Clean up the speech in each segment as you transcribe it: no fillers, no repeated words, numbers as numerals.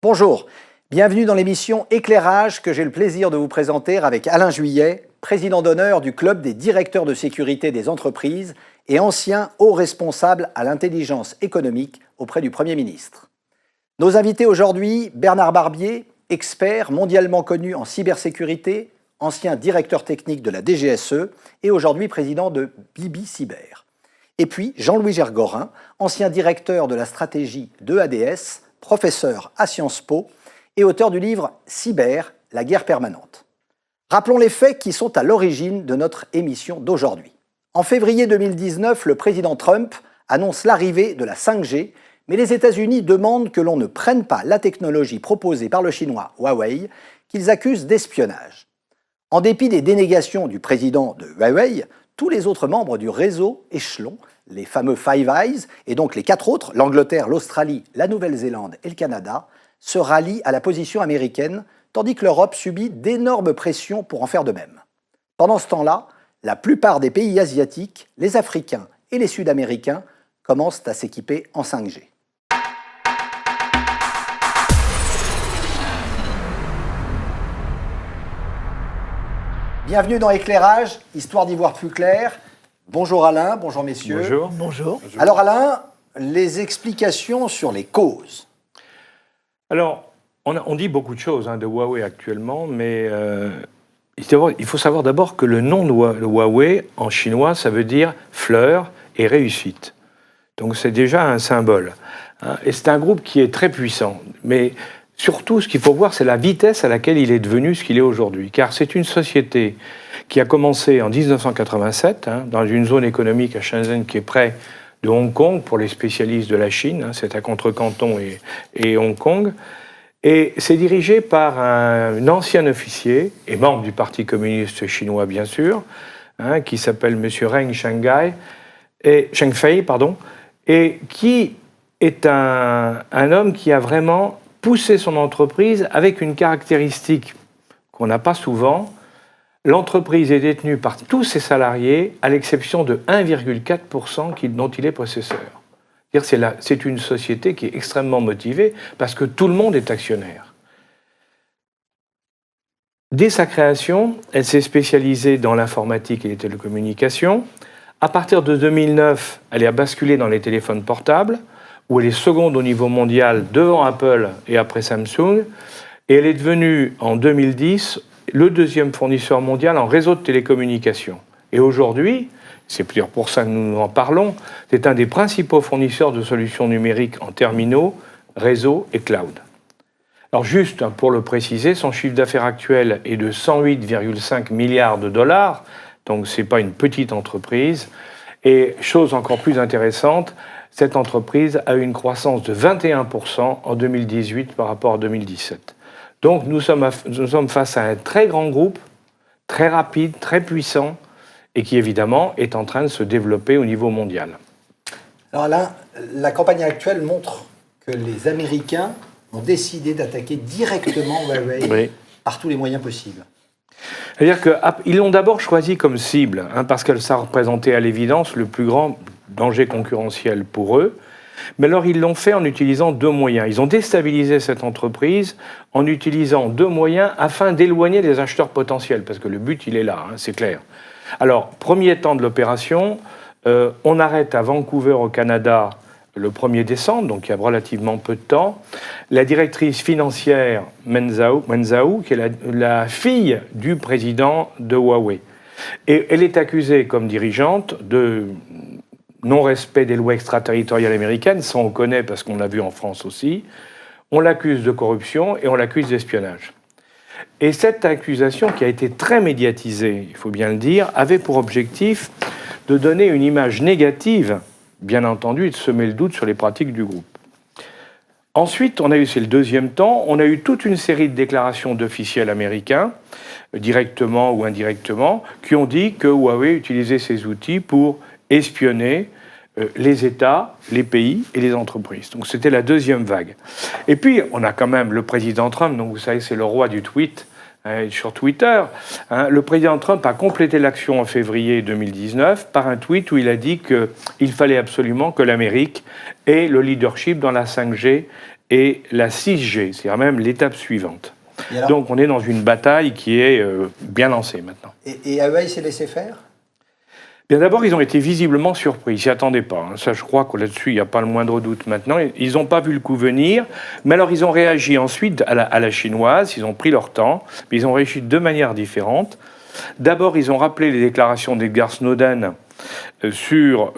Bonjour, bienvenue dans l'émission Éclairage que j'ai le plaisir de vous présenter avec Alain Juillet, président d'honneur du Club des directeurs de sécurité des entreprises et ancien haut responsable à l'intelligence économique auprès du Premier ministre. Nos invités aujourd'hui, Bernard Barbier, expert mondialement connu en cybersécurité, ancien directeur technique de la DGSE et aujourd'hui président de Bibi Cyber. Et puis Jean-Louis Gergorin, ancien directeur de la stratégie d'EADS, professeur à Sciences Po et auteur du livre Cyber, la guerre permanente. Rappelons les faits qui sont à l'origine de notre émission d'aujourd'hui. En février 2019, le président Trump annonce l'arrivée de la 5G, mais les États-Unis demandent que l'on ne prenne pas la technologie proposée par le chinois Huawei, qu'ils accusent d'espionnage. En dépit des dénégations du président de Huawei, tous les autres membres du réseau échelon, les fameux Five Eyes, et donc les 4 autres, l'Angleterre, l'Australie, la Nouvelle-Zélande et le Canada, se rallient à la position américaine, tandis que l'Europe subit d'énormes pressions pour en faire de même. Pendant ce temps-là, la plupart des pays asiatiques, les Africains et les Sud-Américains commencent à s'équiper en 5G. Bienvenue dans Éclairage, histoire d'y voir plus clair. Bonjour Alain, bonjour messieurs. Bonjour. Bonjour. Alors Alain, les explications sur les causes. Alors, on dit beaucoup de choses de Huawei actuellement, mais il faut savoir d'abord que le nom de Huawei, en chinois, ça veut dire fleur et réussite. Donc c'est déjà un symbole. Et c'est un groupe qui est très puissant. Mais surtout, ce qu'il faut voir, c'est la vitesse à laquelle il est devenu ce qu'il est aujourd'hui. Car c'est une société qui a commencé en 1987, dans une zone économique à Shenzhen qui est près de Hong Kong, pour les spécialistes de la Chine, c'est à Contre-Canton et Hong Kong. Et c'est dirigé par un ancien officier, et membre du Parti communiste chinois bien sûr, qui s'appelle M. Ren Zhengfei, et qui est un homme qui a vraiment poussé son entreprise avec une caractéristique qu'on n'a pas souvent. L'entreprise est détenue par tous ses salariés, à l'exception de 1,4% dont il est possesseur. C'est une société qui est extrêmement motivée parce que tout le monde est actionnaire. Dès sa création, elle s'est spécialisée dans l'informatique et les télécommunications. À partir de 2009, elle a basculé dans les téléphones portables, où elle est seconde au niveau mondial devant Apple et après Samsung. Et elle est devenue, en 2010, le deuxième fournisseur mondial en réseau de télécommunications. Et aujourd'hui, c'est pour ça que nous en parlons, c'est un des principaux fournisseurs de solutions numériques en terminaux, réseaux et cloud. Alors juste pour le préciser, son chiffre d'affaires actuel est de 108,5 milliards de dollars, donc ce n'est pas une petite entreprise. Et chose encore plus intéressante, cette entreprise a eu une croissance de 21% en 2018 par rapport à 2017. Donc nous sommes face à un très grand groupe, très rapide, très puissant, et qui évidemment est en train de se développer au niveau mondial. Alors Alain, la campagne actuelle montre que les Américains ont décidé d'attaquer directement Huawei par tous les moyens possibles. C'est-à-dire qu'ils l'ont d'abord choisi comme cible, parce que ça représentait à l'évidence le plus grand danger concurrentiel pour eux. Mais alors ils l'ont fait en utilisant 2 moyens. Ils ont déstabilisé cette entreprise en utilisant 2 moyens afin d'éloigner les acheteurs potentiels, parce que le but, il est là, c'est clair. Alors, premier temps de l'opération, on arrête à Vancouver, au Canada, le 1er décembre, donc il y a relativement peu de temps, la directrice financière Meng Wanzhou, qui est la fille du président de Huawei. Et elle est accusée comme dirigeante de non-respect des lois extraterritoriales américaines, ça on connaît parce qu'on l'a vu en France aussi. On l'accuse de corruption et on l'accuse d'espionnage. Et cette accusation, qui a été très médiatisée, il faut bien le dire, avait pour objectif de donner une image négative, bien entendu, et de semer le doute sur les pratiques du groupe. Ensuite, c'est le deuxième temps, on a eu toute une série de déclarations d'officiels américains, directement ou indirectement, qui ont dit que Huawei utilisait ces outils pour espionner les États, les pays et les entreprises. Donc c'était la deuxième vague. Et puis, on a quand même le président Trump, donc vous savez, c'est le roi du tweet, sur Twitter. Le président Trump a complété l'action en février 2019 par un tweet où il a dit qu'il fallait absolument que l'Amérique ait le leadership dans la 5G et la 6G, c'est-à-dire même l'étape suivante. Alors, donc on est dans une bataille qui est bien lancée maintenant. Et Huawei s'est laissé faire? Bien d'abord, ils ont été visiblement surpris, ils s'y attendaient pas. Ça, je crois que là-dessus, il n'y a pas le moindre doute maintenant. Ils n'ont pas vu le coup venir, mais alors ils ont réagi ensuite à la chinoise, ils ont pris leur temps, mais ils ont réagi de deux manières différentes. D'abord, ils ont rappelé les déclarations d'Edward Snowden sur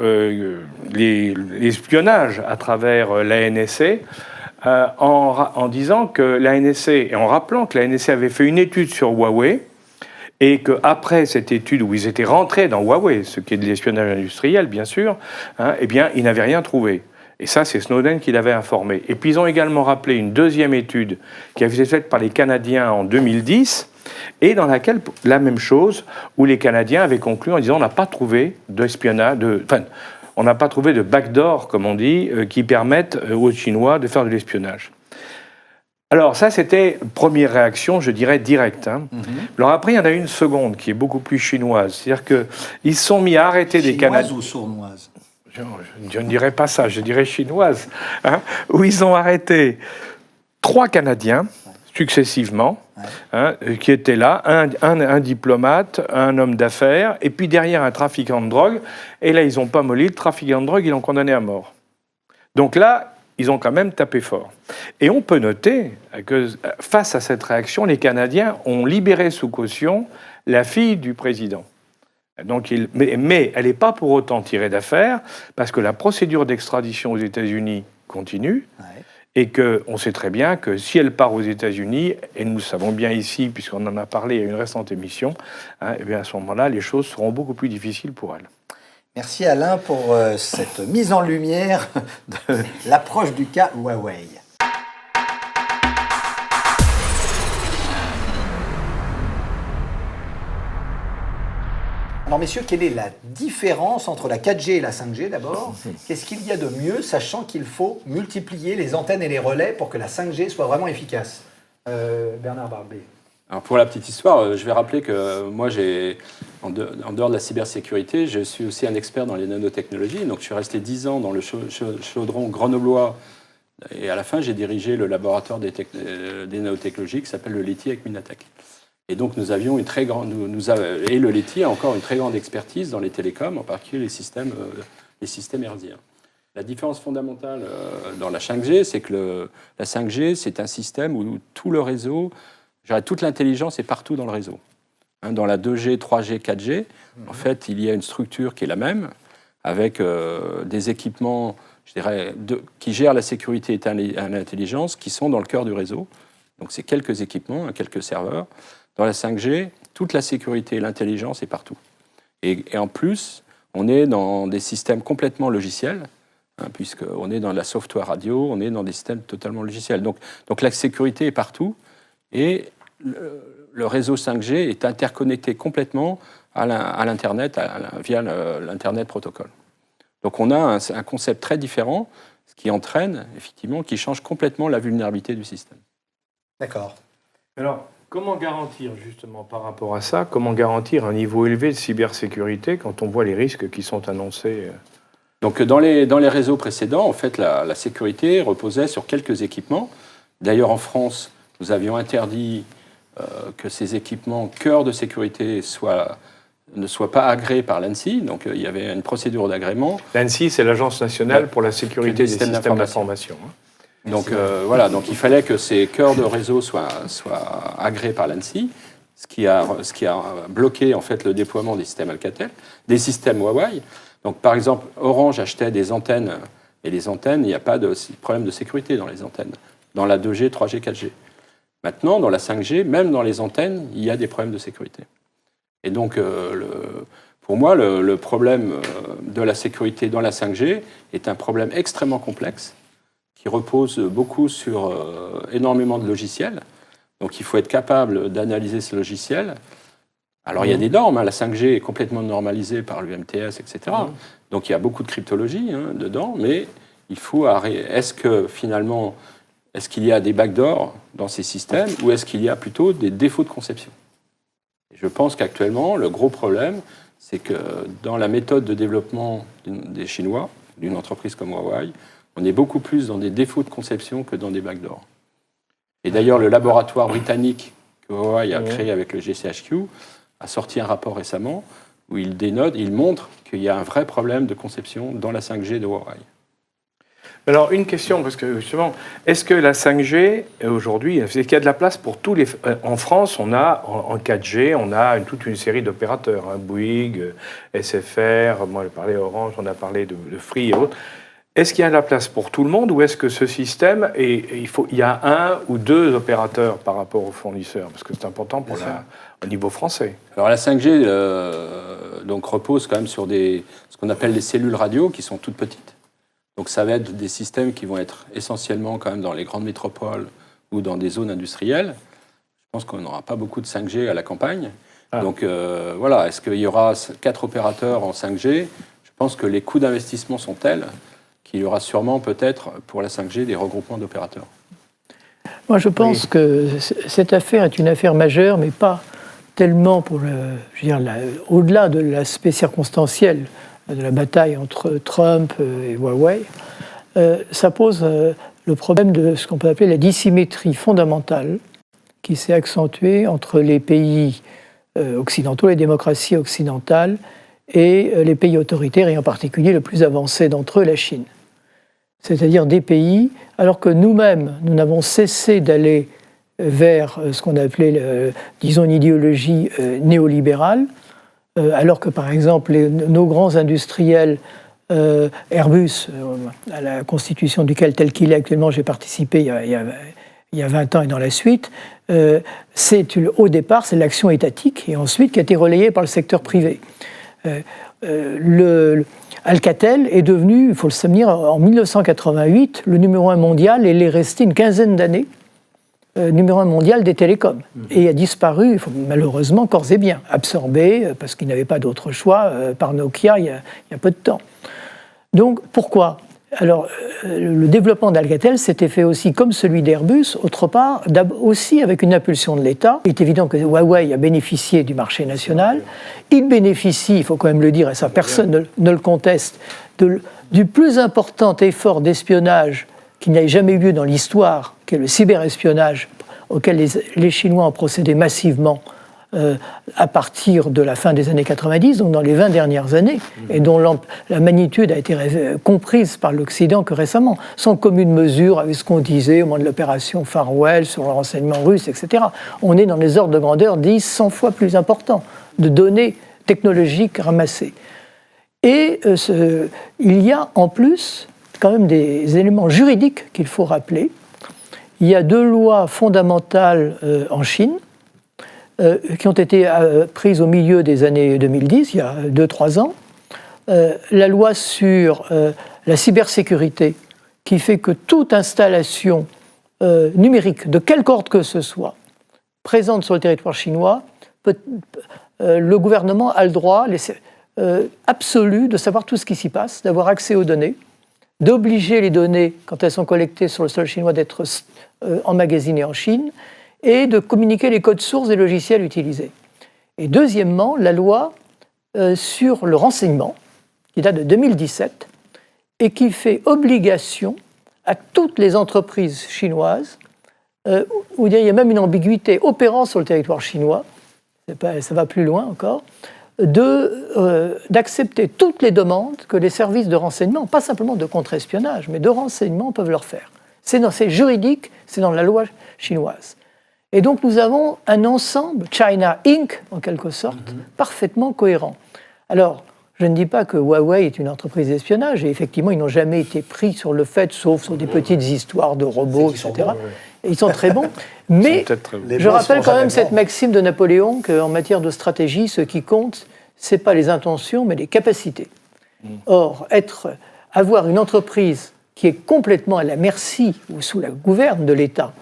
l'espionnage à travers la NSA, en disant que la NSA, et en rappelant que la NSA avait fait une étude sur Huawei, et qu'après cette étude où ils étaient rentrés dans Huawei, ce qui est de l'espionnage industriel, bien sûr, eh bien, ils n'avaient rien trouvé. Et ça, c'est Snowden qui l'avait informé. Et puis, ils ont également rappelé une deuxième étude qui avait été faite par les Canadiens en 2010, et dans laquelle, la même chose, où les Canadiens avaient conclu en disant on n'a pas trouvé d'espionnage, on n'a pas trouvé de backdoor, comme on dit, qui permettent aux Chinois de faire de l'espionnage. Alors ça, c'était première réaction, je dirais, directe. Alors après, il y en a une seconde qui est beaucoup plus chinoise. C'est-à-dire qu'ils se sont mis à arrêter des Canadiens... Chinoise ou sournoise? Je ne dirais pas ça, je dirais chinoise. Où ils ont arrêté 3 Canadiens, successivement, qui étaient là, un diplomate, un homme d'affaires, et puis derrière un trafiquant de drogue. Et là, ils n'ont pas molli, le trafiquant de drogue, ils l'ont condamné à mort. Donc là, ils ont quand même tapé fort. Et on peut noter que face à cette réaction, les Canadiens ont libéré sous caution la fille du président. Donc mais elle n'est pas pour autant tirée d'affaire, parce que la procédure d'extradition aux États-Unis continue, et qu'on sait très bien que si elle part aux États-Unis, et nous le savons bien ici, puisqu'on en a parlé à une récente émission, et bien à ce moment-là, les choses seront beaucoup plus difficiles pour elle. Merci Alain pour cette mise en lumière de l'approche du cas Huawei. Alors messieurs, quelle est la différence entre la 4G et la 5G d'abord? Qu'est-ce qu'il y a de mieux, sachant qu'il faut multiplier les antennes et les relais pour que la 5G soit vraiment efficace? Bernard Barbet. Alors pour la petite histoire, je vais rappeler que moi, en dehors de la cybersécurité, je suis aussi un expert dans les nanotechnologies. Donc je suis resté 10 ans dans le chaudron grenoblois. Et à la fin, j'ai dirigé le laboratoire des nanotechnologies qui s'appelle le LETI avec Minatech. Et donc nous avions une très grande... et le LETI a encore une très grande expertise dans les télécoms, en particulier les systèmes hertziens. La différence fondamentale dans la 5G, c'est que la 5G, c'est un système où tout le réseau... toute l'intelligence est partout dans le réseau. Dans la 2G, 3G, 4G, en fait, il y a une structure qui est la même, avec des équipements, je dirais, qui gèrent la sécurité et l'intelligence, qui sont dans le cœur du réseau. Donc, c'est quelques équipements, quelques serveurs. Dans la 5G, toute la sécurité et l'intelligence est partout. Et en plus, on est dans des systèmes complètement logiciels, puisqu'on est dans la software radio, on est dans des systèmes totalement logiciels. Donc la sécurité est partout, et le réseau 5G est interconnecté complètement à l'Internet, via l'Internet protocole. Donc on a un concept très différent, ce qui entraîne, effectivement, qui change complètement la vulnérabilité du système. D'accord. Alors, comment garantir, justement, par rapport à ça, comment garantir un niveau élevé de cybersécurité quand on voit les risques qui sont annoncés? Donc dans les réseaux précédents, en fait, la sécurité reposait sur quelques équipements. D'ailleurs, en France, nous avions interdit que ces équipements cœur de sécurité ne soient pas agréés par l'ANSSI. Donc il y avait une procédure d'agrément. L'ANSSI, c'est l'Agence nationale pour la sécurité des systèmes d'information. Donc voilà, donc il fallait que ces cœurs de réseau soient agréés par l'ANSSI, ce qui a bloqué en fait le déploiement des systèmes Alcatel, des systèmes Huawei. Donc par exemple, Orange achetait des antennes, et les antennes, il n'y a pas de problème de sécurité dans les antennes, dans la 2G, 3G, 4G. Maintenant, dans la 5G, même dans les antennes, il y a des problèmes de sécurité. Et donc, pour moi, le problème de la sécurité dans la 5G est un problème extrêmement complexe, qui repose beaucoup sur énormément de logiciels. Donc il faut être capable d'analyser ces logiciels. Alors il y a des normes, la 5G est complètement normalisée par l'UMTS, etc. Donc il y a beaucoup de cryptologie dedans, mais il faut... Est-ce qu'il y a des backdoors dans ces systèmes, ou est-ce qu'il y a plutôt des défauts de conception? Et je pense qu'actuellement, le gros problème, c'est que dans la méthode de développement des Chinois, d'une entreprise comme Huawei, On est beaucoup plus dans des défauts de conception que dans des backdoors. Et d'ailleurs, le laboratoire britannique que Huawei a créé avec le GCHQ a sorti un rapport récemment où il montre qu'il y a un vrai problème de conception dans la 5G de Huawei. Alors, une question, parce que justement, est-ce que la 5G, aujourd'hui, est-ce qu'il y a de la place pour tous les... En France, on a, en 4G, on a toute une série d'opérateurs, hein, Bouygues, SFR, moi j'ai parlé Orange, on a parlé de Free et autres. Est-ce qu'il y a de la place pour tout le monde ou est-ce que ce système, il y a un ou deux opérateurs par rapport aux fournisseurs? Parce que c'est important pour au niveau français. Alors la 5G donc repose quand même sur ce qu'on appelle les cellules radio qui sont toutes petites. Donc ça va être des systèmes qui vont être essentiellement quand même dans les grandes métropoles ou dans des zones industrielles. Je pense qu'on n'aura pas beaucoup de 5G à la campagne. Donc voilà, est-ce qu'il y aura 4 opérateurs en 5G? Je pense que les coûts d'investissement sont tels qu'il y aura sûrement peut-être pour la 5G des regroupements d'opérateurs. Moi je pense que cette affaire est une affaire majeure, mais pas tellement pour au-delà de l'aspect circonstanciel de la bataille entre Trump et Huawei, ça pose le problème de ce qu'on peut appeler la dissymétrie fondamentale qui s'est accentuée entre les pays occidentaux, les démocraties occidentales, et les pays autoritaires, et en particulier le plus avancé d'entre eux, la Chine. C'est-à-dire des pays, alors que nous-mêmes, nous n'avons cessé d'aller vers ce qu'on a appelé, disons, une idéologie néolibérale, alors que, par exemple, nos grands industriels, Airbus, à la constitution duquel, tel qu'il est actuellement, j'ai participé il y a 20 ans et dans la suite, au départ, c'est l'action étatique, et ensuite qui a été relayée par le secteur privé. Alcatel est devenu, il faut le souvenir, en 1988, le numéro 1 mondial, et il est resté une quinzaine d'années numéro 1 mondial des télécoms. Et a disparu, malheureusement, corps et bien, absorbé, parce qu'il n'avait pas d'autre choix, par Nokia il y a peu de temps. Donc, pourquoi ? Alors, le développement d'Alcatel s'était fait aussi comme celui d'Airbus, autre part, aussi avec une impulsion de l'État. Il est évident que Huawei a bénéficié du marché national. Il bénéficie, il faut quand même le dire, et ça personne ne le conteste, du plus important effort d'espionnage qu'il n'y ait jamais eu lieu dans l'histoire, qui est le cyberespionnage, auquel les Chinois ont procédé massivement à partir de la fin des années 90, donc dans les 20 dernières années, et dont la magnitude a été comprise par l'Occident que récemment, sans commune mesure avec ce qu'on disait au moment de l'opération Farwell sur le renseignement russe, etc. On est dans les ordres de grandeur 10, 100 fois plus importants de données technologiques ramassées. Et il y a en plus quand même des éléments juridiques qu'il faut rappeler. Il y a 2 lois fondamentales en Chine qui ont été prises au milieu des années 2010, il y a 2-3 ans. La loi sur la cybersécurité, qui fait que toute installation numérique, de quelque ordre que ce soit, présente sur le territoire chinois, le gouvernement a le droit absolu de savoir tout ce qui s'y passe, d'avoir accès aux données, d'obliger les données, quand elles sont collectées sur le sol chinois, d'être emmagasinées en Chine, et de communiquer les codes sources des logiciels utilisés. Et deuxièmement, la loi sur le renseignement, qui date de 2017, et qui fait obligation à toutes les entreprises chinoises, où il y a même une ambiguïté opérant sur le territoire chinois, ça va plus loin encore, d'accepter toutes les demandes que les services de renseignement, pas simplement de contre-espionnage, mais de renseignement peuvent leur faire. C'est juridique, c'est dans la loi chinoise. Et donc nous avons un ensemble, China Inc., en quelque sorte, parfaitement cohérent. Alors, je ne dis pas que Huawei est une entreprise d'espionnage, et effectivement, ils n'ont jamais été pris sur le fait, sauf sur des petites histoires de robots, etc. Et ils sont très bons, mais je rappelle quand même cette maxime de Napoléon qu'en matière de stratégie, ce qui compte, ce n'est pas les intentions, mais les capacités. Or, avoir une entreprise qui est complètement à la merci ou sous la gouverne de l'État.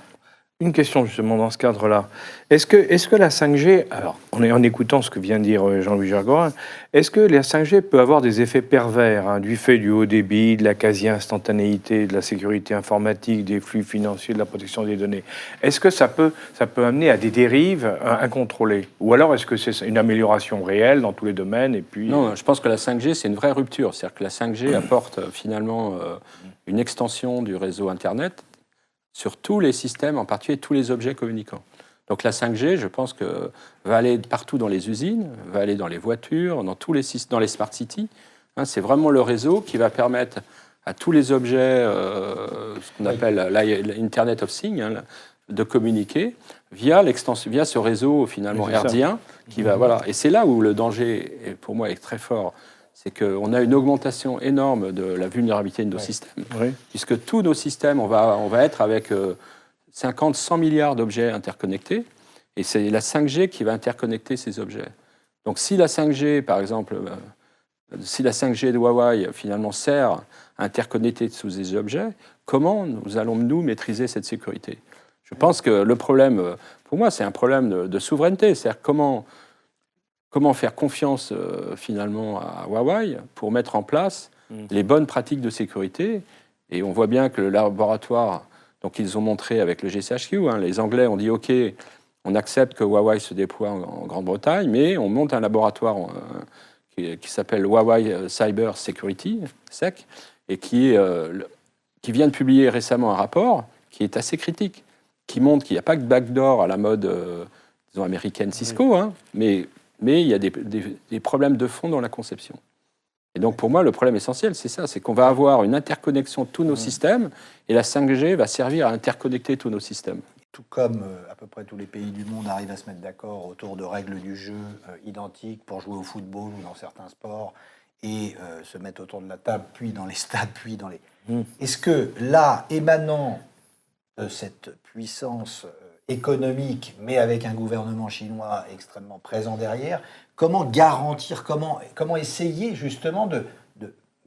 Une question justement dans ce cadre-là. Est-ce que la 5G, alors en écoutant ce que vient de dire Jean-Louis Gergorin, est-ce que la 5G peut avoir des effets pervers du fait du haut débit, de la quasi-instantanéité, de la sécurité informatique, des flux financiers, de la protection des données? Est-ce que ça peut amener à des dérives incontrôlées? Ou alors est-ce que c'est une amélioration réelle dans tous les domaines et puis... Non, je pense que la 5G, c'est une vraie rupture. C'est-à-dire que la 5G apporte finalement une extension du réseau Internet sur tous les systèmes, en particulier tous les objets communicants. Donc la 5G, je pense que va aller partout dans les usines, va aller dans les voitures, dans les smart cities. Hein, c'est vraiment le réseau qui va permettre à tous les objets, ce qu'on appelle l'Internet of Things, hein, de communiquer via ce réseau finalement herdien qui va voilà. Et c'est là où le danger, pour moi, est très fort. C'est qu'on a une augmentation énorme de la vulnérabilité de nos systèmes, puisque tous nos systèmes, on va être avec 50, 100 milliards d'objets interconnectés, et c'est la 5G qui va interconnecter ces objets. Donc si la 5G, par exemple, si la 5G de Huawei finalement sert à interconnecter tous ces objets, comment nous allons, nous, maîtriser cette sécurité ? Je pense que le problème, pour moi, c'est un problème de souveraineté, c'est-à-dire comment faire confiance finalement à Huawei pour mettre en place les bonnes pratiques de sécurité. Et on voit bien que le laboratoire, donc ils ont montré avec le GCHQ, hein, les Anglais ont dit OK, on accepte que Huawei se déploie en Grande-Bretagne, mais on monte un laboratoire qui s'appelle Huawei Cyber Security, SEC, et qui vient de publier récemment un rapport qui est assez critique, qui montre qu'il n'y a pas que backdoor à la mode disons américaine Cisco, hein, mais il y a des problèmes de fond dans la conception. Et donc pour moi, le problème essentiel, c'est ça, c'est qu'on va avoir une interconnexion de tous nos systèmes, et la 5G va servir à interconnecter tous nos systèmes. Tout comme à peu près tous les pays du monde arrivent à se mettre d'accord autour de règles du jeu identiques pour jouer au football ou dans certains sports, et se mettre autour de la table, puis dans les stades, puis dans les... Est-ce que là, émanant de cette puissance économique, mais avec un gouvernement chinois extrêmement présent derrière, comment garantir, comment essayer justement de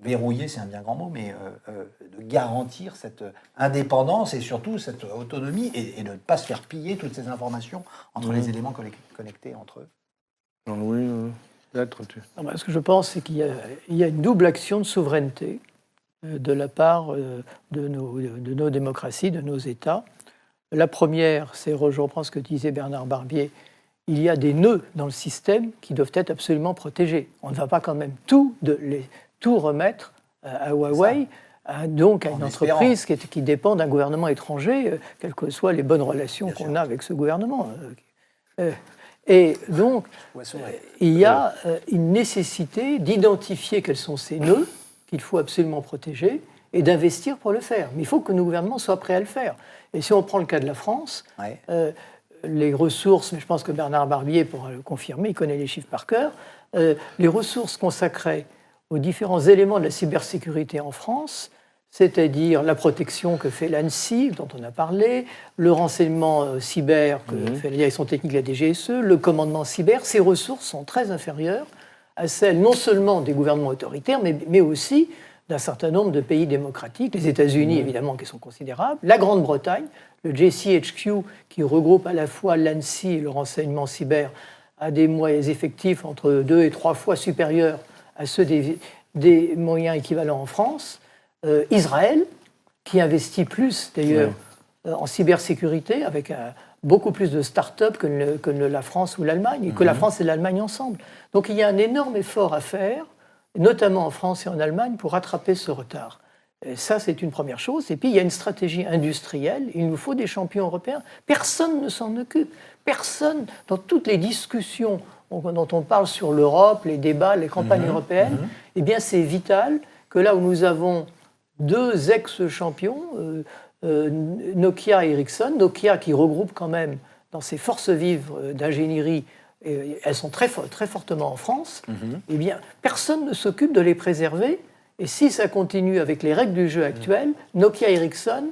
verrouiller, c'est un bien grand mot, mais de garantir cette indépendance et surtout cette autonomie et de ne pas se faire piller toutes ces informations entre les éléments connectés entre eux. Oui, peut-être. Ce que je pense, c'est qu'il y a une double action de souveraineté de la part de nos démocraties, de nos États. La première, c'est, je reprends ce que disait Bernard Barbier, il y a des nœuds dans le système qui doivent être absolument protégés. On ne va pas quand même tout remettre à Huawei, donc à une entreprise qui dépend d'un gouvernement étranger, quelles que soient les bonnes relations qu'on a avec ce gouvernement. Et donc, il y a une nécessité d'identifier quels sont ces nœuds qu'il faut absolument protéger et d'investir pour le faire. Mais il faut que nos gouvernements soient prêts à le faire. Et si on prend le cas de la France, les ressources, mais je pense que Bernard Barbier pourra le confirmer, il connaît les chiffres par cœur, les ressources consacrées aux différents éléments de la cybersécurité en France, c'est-à-dire la protection que fait l'ANSSI, dont on a parlé, le renseignement cyber que fait la direction technique de la DGSE, le commandement cyber, ces ressources sont très inférieures à celles non seulement des gouvernements autoritaires, mais aussi d'un certain nombre de pays démocratiques, les États-Unis évidemment qui sont considérables, la Grande-Bretagne, le JCHQ qui regroupe à la fois l'ANSSI et le renseignement cyber a des moyens effectifs entre 2 et 3 fois supérieurs à ceux des moyens équivalents en France, Israël qui investit plus d'ailleurs en cybersécurité avec beaucoup plus de start-up que la France ou l'Allemagne, et que la France et l'Allemagne ensemble. Donc il y a un énorme effort à faire, notamment en France et en Allemagne, pour rattraper ce retard. Et ça, c'est une première chose. Et puis, il y a une stratégie industrielle. Il nous faut des champions européens. Personne ne s'en occupe. Personne, dans toutes les discussions dont on parle sur l'Europe, les débats, les campagnes européennes, eh bien, c'est vital que là où nous avons 2 ex-champions, Nokia et Ericsson, Nokia qui regroupe quand même dans ses forces vives d'ingénierie, elles sont très fortement en France, eh bien, personne ne s'occupe de les préserver. Et si ça continue avec les règles du jeu actuelles, Nokia et Ericsson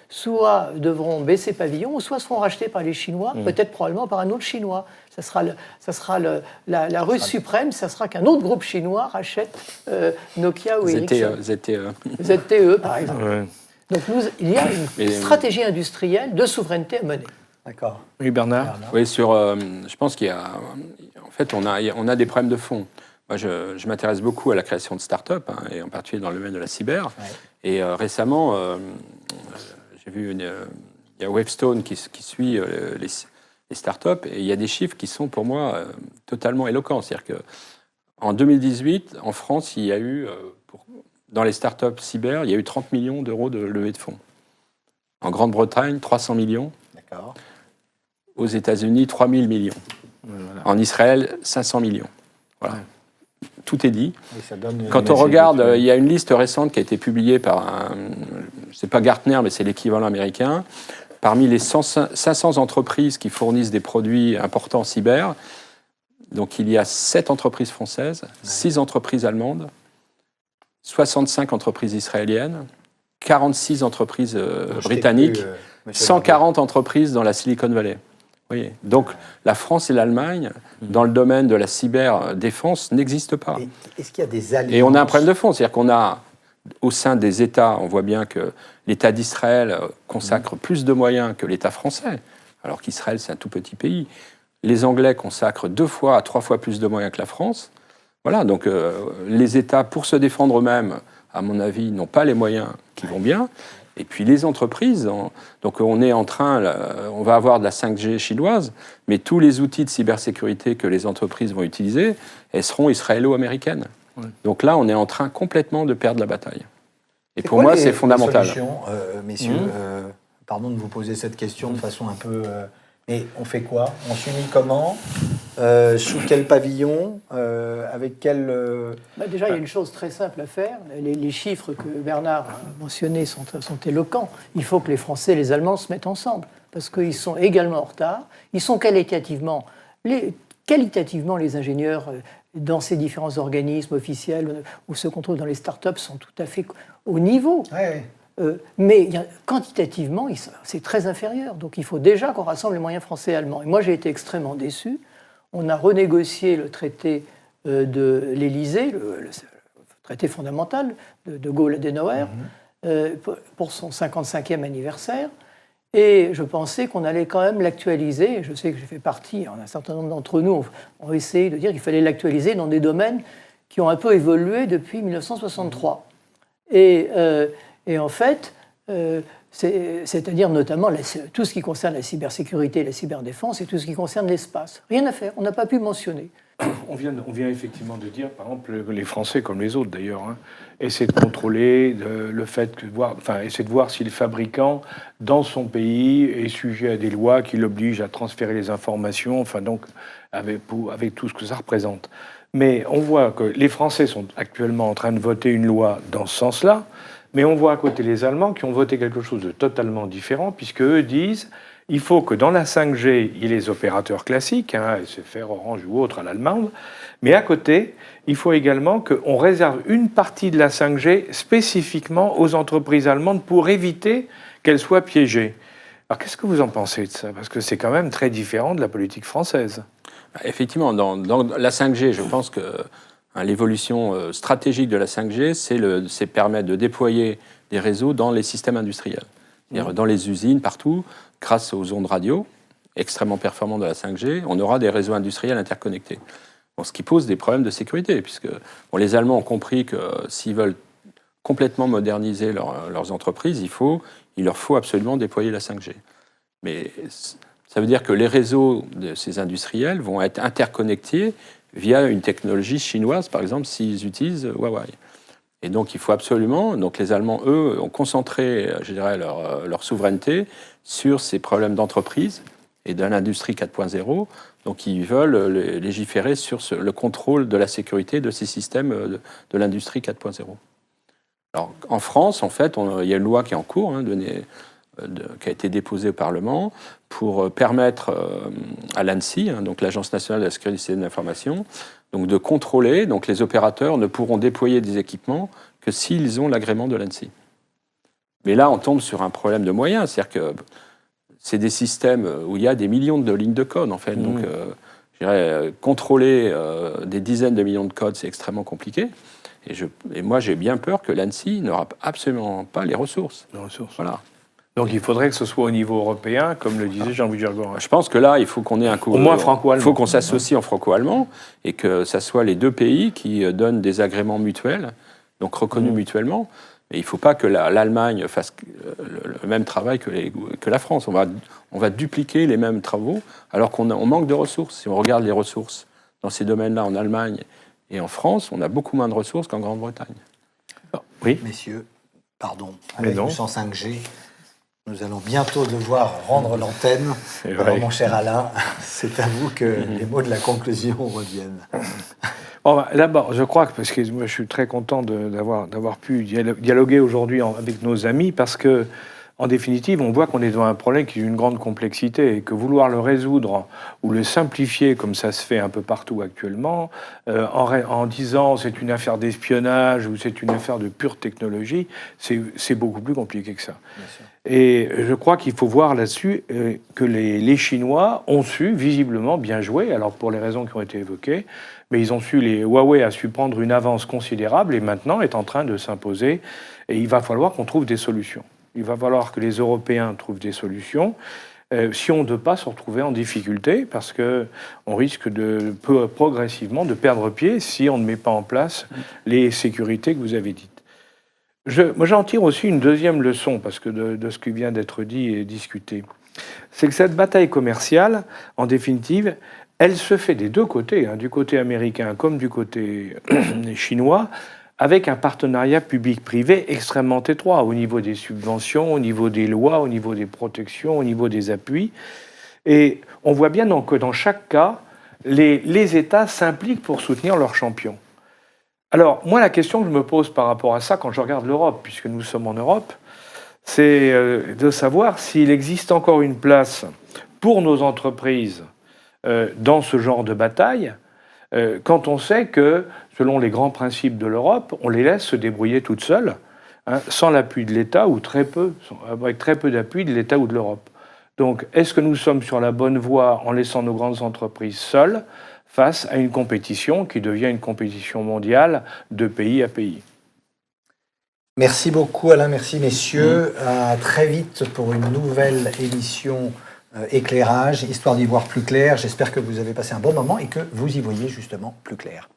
soit devront baisser pavillon, soit seront rachetés par les Chinois, peut-être probablement par un autre Chinois. Ça sera la ruse suprême, ça sera qu'un autre groupe chinois rachète Nokia ou Ericsson. ZTE, par exemple. Ouais. Donc il y a une stratégie industrielle de souveraineté à mener. D'accord. Oui, Bernard. Oui, je pense qu'il y a... En fait, on a des problèmes de fond. Moi, je m'intéresse beaucoup à la création de start-up, hein, et en particulier dans le domaine de la cyber. Ouais. Et récemment, j'ai vu il y a Wavestone qui suit les start-up, et il y a des chiffres qui sont pour moi totalement éloquents. C'est-à-dire qu'en 2018, en France, il y a eu, dans les startups cyber, il y a eu 30 millions d'euros de levée de fonds. En Grande-Bretagne, 300 millions. D'accord. Aux États-Unis, 3 000 millions. Voilà. En Israël, 500 millions. Voilà. Ouais. Tout est dit. Et ça donne Quand on regarde, il y a une liste récente qui a été publiée par c'est pas Gartner, mais c'est l'équivalent américain. Parmi les 500 entreprises qui fournissent des produits importants cyber, donc il y a 7 entreprises françaises, 6 entreprises allemandes, 65 entreprises israéliennes, 46 entreprises britanniques, 140 entreprises dans la Silicon Valley. Vous voyez. Donc la France et l'Allemagne, dans le domaine de la cyberdéfense, n'existent pas. Est-ce qu'il y a des alliances? Et on a un problème de fond, c'est-à-dire qu'on a, au sein des États, on voit bien que l'État d'Israël consacre plus de moyens que l'État français, alors qu'Israël, c'est un tout petit pays. Les Anglais consacrent 2 fois à 3 fois plus de moyens que la France. Voilà, donc les États, pour se défendre eux-mêmes, à mon avis, n'ont pas les moyens qui vont bien. Et puis les entreprises, donc on est en train, on va avoir de la 5G chinoise, mais tous les outils de cybersécurité que les entreprises vont utiliser, elles seront israélo-américaines. Ouais. Donc là, on est en train complètement de perdre la bataille. Et pour moi, c'est fondamental. Messieurs, pardon de vous poser cette question de façon un peu... mais on fait quoi? On s'unit comment? Sous quel pavillon? Avec quel... Déjà, il y a une chose très simple à faire. Les chiffres que Bernard a mentionnés sont éloquents. Il faut que les Français et les Allemands se mettent ensemble, parce qu'ils sont également en retard. Ils sont qualitativement les ingénieurs dans ces différents organismes officiels ou ceux qu'on trouve dans les startups sont tout à fait au niveau. Ouais. Mais quantitativement, c'est très inférieur. Donc il faut déjà qu'on rassemble les moyens français et allemands. Et moi, j'ai été extrêmement déçu. On a renégocié le traité de l'Élysée, le traité fondamental de Gaulle-Adenauer, pour son 55e anniversaire. Et je pensais qu'on allait quand même l'actualiser. Je sais que j'ai fait partie, un certain nombre d'entre nous ont essayé de dire qu'il fallait l'actualiser dans des domaines qui ont un peu évolué depuis 1963. Et en fait, c'est-à-dire notamment tout ce qui concerne la cybersécurité, la cyberdéfense et tout ce qui concerne l'espace. Rien à faire, on n'a pas pu mentionner. On vient effectivement de dire, par exemple, que les Français, comme les autres d'ailleurs, essaient de contrôler le fait essaient de voir si le fabricant, dans son pays, est sujet à des lois qui l'obligent à transférer les informations, donc avec tout ce que ça représente. Mais on voit que les Français sont actuellement en train de voter une loi dans ce sens-là, mais on voit à côté les Allemands qui ont voté quelque chose de totalement différent, puisque eux disent il faut que dans la 5G, il y ait les opérateurs classiques, SFR, Orange ou autres à l'allemande, mais à côté, il faut également qu'on réserve une partie de la 5G spécifiquement aux entreprises allemandes pour éviter qu'elles soient piégées. Alors qu'est-ce que vous en pensez de ça? Parce que c'est quand même très différent de la politique française. Effectivement, dans la 5G, je pense que l'évolution stratégique de la 5G, c'est permettre de déployer des réseaux dans les systèmes industriels. C'est-à-dire dans les usines, partout, grâce aux ondes radio, extrêmement performantes de la 5G, on aura des réseaux industriels interconnectés. Bon, ce qui pose des problèmes de sécurité, puisque les Allemands ont compris que s'ils veulent complètement moderniser leurs entreprises, il leur faut absolument déployer la 5G. Mais ça veut dire que les réseaux de ces industriels vont être interconnectés via une technologie chinoise, par exemple, s'ils utilisent Huawei. Et donc, il faut absolument... Donc, les Allemands, eux, ont concentré, je dirais, leur souveraineté sur ces problèmes d'entreprise et de l'industrie 4.0. Donc, ils veulent légiférer sur le contrôle de la sécurité de ces systèmes de l'industrie 4.0. Alors, en France, en fait, il y a une loi qui est en cours, qui a été déposée au Parlement pour permettre à l'ANSSI, donc l'Agence nationale de la sécurité de l'information, donc de contrôler. Donc les opérateurs ne pourront déployer des équipements que s'ils ont l'agrément de l'ANSSI. Mais là, on tombe sur un problème de moyens, c'est-à-dire que c'est des systèmes où il y a des millions de lignes de code, en fait. Donc, je dirais, contrôler des dizaines de millions de codes, c'est extrêmement compliqué. Et moi, j'ai bien peur que l'ANSSI n'aura absolument pas les ressources. Voilà. Donc il faudrait que ce soit au niveau européen, comme le disait Jean-Louis Gergorin. Je pense que là, il faut qu'on ait un coup. Au moins franco-allemand. Il faut qu'on s'associe en franco-allemand et que ça soit les deux pays qui donnent des agréments mutuels, donc reconnus mutuellement. Et il ne faut pas que l'Allemagne fasse le même travail que la France. On va dupliquer les mêmes travaux alors qu'on manque de ressources. Si on regarde les ressources dans ces domaines-là en Allemagne et en France, on a beaucoup moins de ressources qu'en Grande-Bretagne. Oui. Messieurs, pardon, Mais avec non. du 105G, nous allons bientôt devoir rendre l'antenne. C'est Alors, vrai. mon cher Alain, c'est à vous que les mots de la conclusion reviennent. Bon, d'abord, je crois que, parce que moi je suis très content d'avoir pu dialoguer aujourd'hui avec nos amis, parce que, en définitive, on voit qu'on est devant un problème qui est d'une grande complexité et que vouloir le résoudre ou le simplifier, comme ça se fait un peu partout actuellement, en disant c'est une affaire d'espionnage ou c'est une affaire de pure technologie, c'est beaucoup plus compliqué que ça. Et je crois qu'il faut voir là-dessus que les Chinois ont su visiblement bien jouer, alors pour les raisons qui ont été évoquées, mais ils ont su, Huawei a su prendre une avance considérable et maintenant est en train de s'imposer. Et il va falloir qu'on trouve des solutions. Il va falloir que les Européens trouvent des solutions si on ne veut pas se retrouver en difficulté, parce qu'on risque progressivement de perdre pied si on ne met pas en place les sécurités que vous avez dites. Moi, j'en tire aussi une deuxième leçon, parce que de ce qui vient d'être dit et discuté. C'est que cette bataille commerciale, en définitive, elle se fait des deux côtés, du côté américain comme du côté chinois, avec un partenariat public-privé extrêmement étroit au niveau des subventions, au niveau des lois, au niveau des protections, au niveau des appuis. Et on voit bien donc que dans chaque cas, les États s'impliquent pour soutenir leurs champions. Alors, moi, la question que je me pose par rapport à ça, quand je regarde l'Europe, puisque nous sommes en Europe, c'est de savoir s'il existe encore une place pour nos entreprises dans ce genre de bataille, quand on sait que, selon les grands principes de l'Europe, on les laisse se débrouiller toutes seules, sans l'appui de l'État, ou avec très peu d'appui de l'État ou de l'Europe. Donc, est-ce que nous sommes sur la bonne voie en laissant nos grandes entreprises seules face à une compétition qui devient une compétition mondiale de pays à pays? Merci beaucoup Alain, merci messieurs. À très vite pour une nouvelle émission Éclairage, histoire d'y voir plus clair. J'espère que vous avez passé un bon moment et que vous y voyez justement plus clair.